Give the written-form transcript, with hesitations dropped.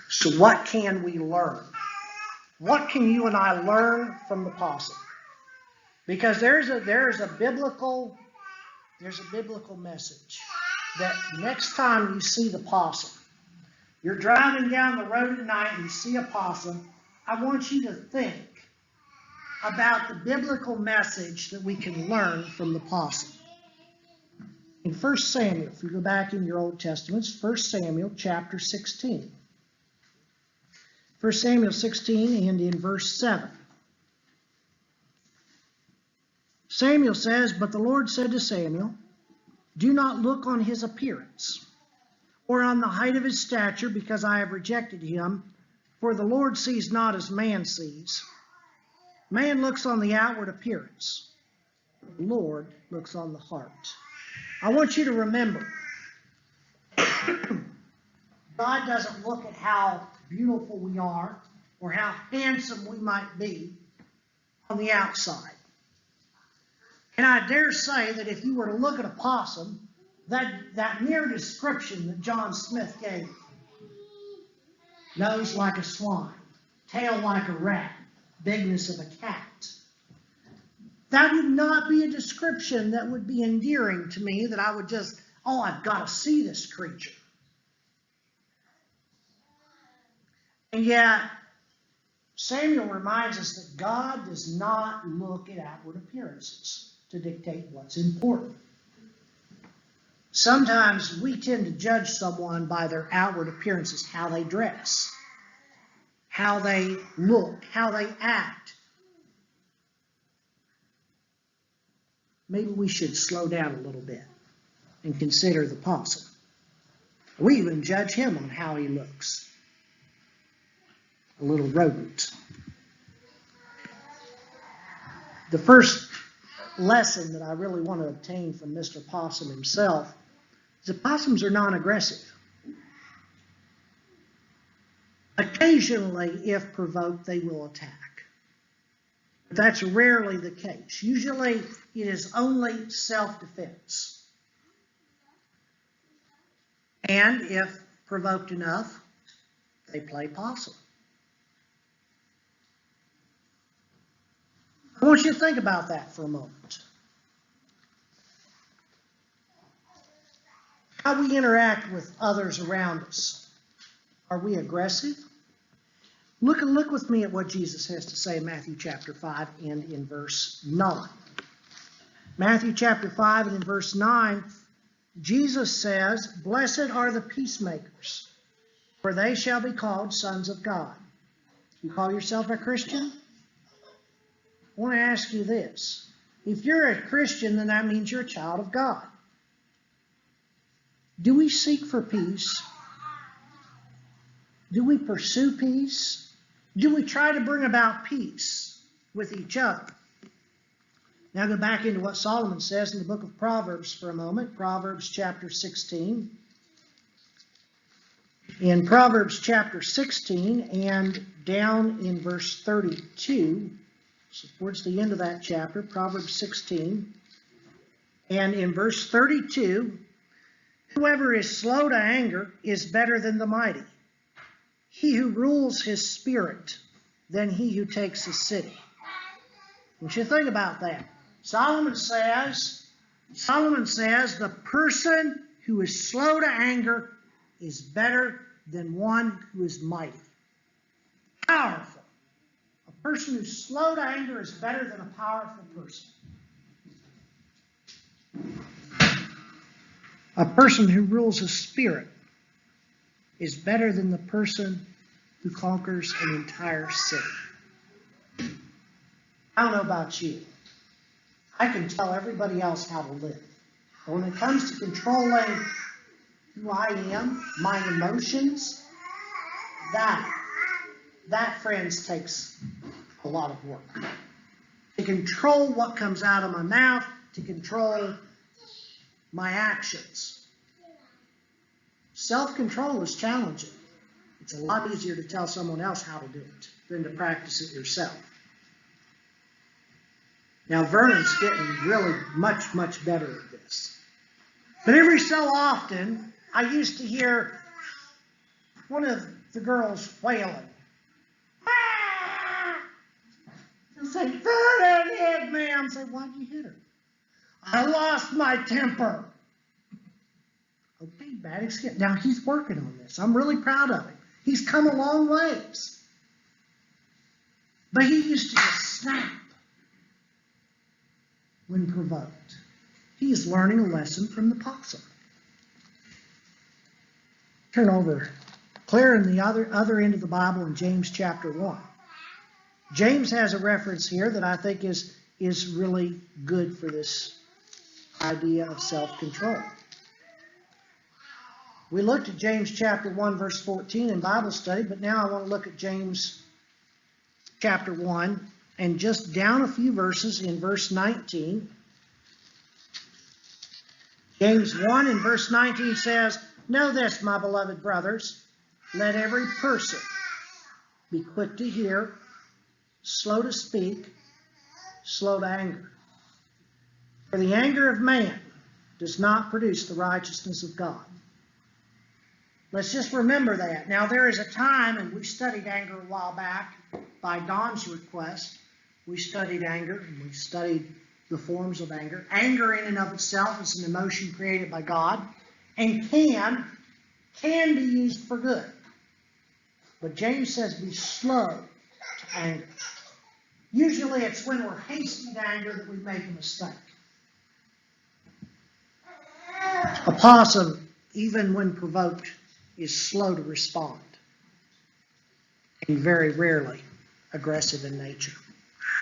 So what can we learn? What can you and I learn from the possum? Because there's a biblical message that next time you see the possum, you're driving down the road at night and you see a possum, I want you to think about the biblical message that we can learn from the possum. In 1 Samuel, if you go back in your Old Testaments, 1 Samuel chapter 16. 1 Samuel 16 and in verse 7. Samuel says, "But the Lord said to Samuel, do not look on his appearance, or on the height of his stature, because I have rejected him. For the Lord sees not as man sees. Man looks on the outward appearance. The Lord looks on the heart." I want you to remember, God doesn't look at how beautiful we are or how handsome we might be on the outside. And I dare say that if you were to look at a possum, that mere description that John Smith gave, nose like a swan, tail like a rat, bigness of a cat, that would not be a description that would be endearing to me, that I would just, oh, I've got to see this creature. And yet, Samuel reminds us that God does not look at outward appearances to dictate what's important. Sometimes we tend to judge someone by their outward appearances, how they dress, how they look, how they act. Maybe we should slow down a little bit and consider the possum. We even judge him on how he looks. A little rodent. The first lesson that I really want to obtain from Mr. Possum himself is that possums are non-aggressive. Occasionally, if provoked, they will attack. But that's rarely the case. Usually, it is only self-defense. And if provoked enough, they play possum. I want you to think about that for a moment. How we interact with others around us. Are we aggressive? Look with me at what Jesus has to say in Matthew chapter 5 and in verse 9. Matthew chapter 5 and in verse 9, Jesus says, "Blessed are the peacemakers, for they shall be called sons of God." You call yourself a Christian? I want to ask you this. If you're a Christian, then that means you're a child of God. Do we seek for peace? Do we pursue peace? Do we try to bring about peace with each other? Now go back into what Solomon says in the book of Proverbs for a moment. Proverbs chapter 16. In Proverbs chapter 16 and down in verse 32, so towards the end of that chapter, Proverbs 16, and in verse 32, "Whoever is slow to anger is better than the mighty. He who rules his spirit than he who takes a city." I want you to think about that. Solomon says the person who is slow to anger is better than one who is mighty. Powerful. A person who's slow to anger is better than a powerful person. A person who rules his spirit is better than the person who conquers an entire city. I don't know about you. I can tell everybody else how to live. But when it comes to controlling who I am, my emotions, that, friends, takes a lot of work. To control what comes out of my mouth, to control my actions. Self-control is challenging. It's a lot easier to tell someone else how to do it than to practice it yourself. Now, Vernon's getting really much, much better at this. But every so often, I used to hear one of the girls wailing. Ah! I say, Vernon hit me. I say, why'd you hit her? I lost my temper. Okay, bad excuse. Now he's working on this. I'm really proud of him. He's come a long ways. But he used to just snap when provoked. He is learning a lesson from the possum. Turn over, clear in the other end of the Bible in James chapter 1. James has a reference here that I think is really good for this idea of self-control. We looked at James chapter 1 verse 14 in Bible study, but now I want to look at James chapter 1 and just down a few verses in verse 19. James 1 in verse 19 says, know this, my beloved brothers, let every person be quick to hear, slow to speak, slow to anger. For the anger of man does not produce the righteousness of God. Let's just remember that. Now there is a time, and we studied anger a while back by Don's request. We studied anger, and we studied the forms of anger. Anger in and of itself is an emotion created by God and can be used for good. But James says be slow to anger. Usually it's when we're hasty to anger that we make a mistake. A possum, even when provoked, is slow to respond and very rarely aggressive in nature.